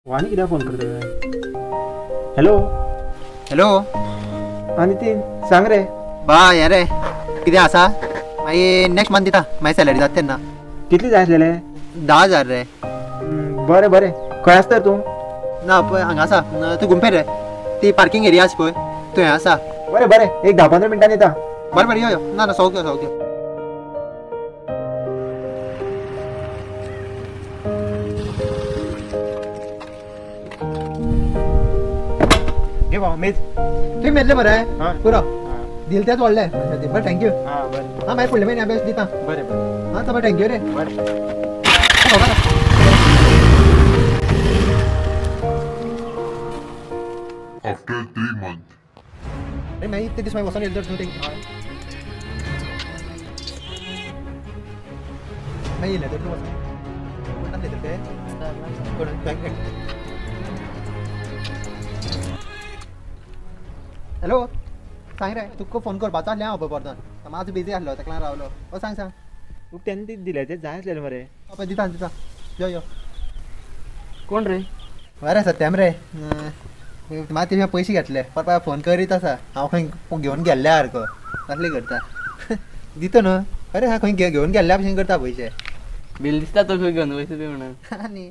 वाणी कित्याक फोन करता? Hello hello Nitin सांग रे. बा हे रे कितें आसा मागीर नेक्स्ट मंथ दिता मागीर सॅलरी जाता तेन्ना. कितले जाय आसलेले? 10,000 रे. बरें बरें. खंय आसता तर तूं? ना पळय हांगा आसा तूं घुमपेर रे ती पार्किंग एरिया आसा पळय थंय आसा. बरें बरें एक 10-15 मिनटांनी येता. बरें बरें यो यो ना ना सौक्य सौक्य. घे बाबा मेज. ठीक मेळटलें मरे हां पुरो हां दिल तेच व्हडलें बरें थँक्यू. हां बरें हां मागीर फुडल्या म्हयन्या बेस्ट दिता. बरें बरें हां तर थँक्यू रे. बरें. After 3 months. अरे मागीर ते दीस मागीर वचोन येयलो तर तूं मागीर येयलें तर तूं वचोन कोण येतलें ते हॅलो सांग रे तुका फोन करपाचो आसलें हांव पळय परतून मातसो बिजी आसलो ताका लागून रावलो. सांग सांग तुका तेन्ना दिले ते जाय आसलेले मरे. पळय दिता दिता यो यो. कोण रे? बरें सत्यम रे मात तुवें पयशे घेतले परपा फोन करीत आसा हांव खंय घेवन गेल्ल्या सारको कसले करता दिता न्हू. अरे हा खंय घेवन गेल्ल्या भशेन करता पयशे. बिल दिसता तो घेवन वयस बी म्हणून आनी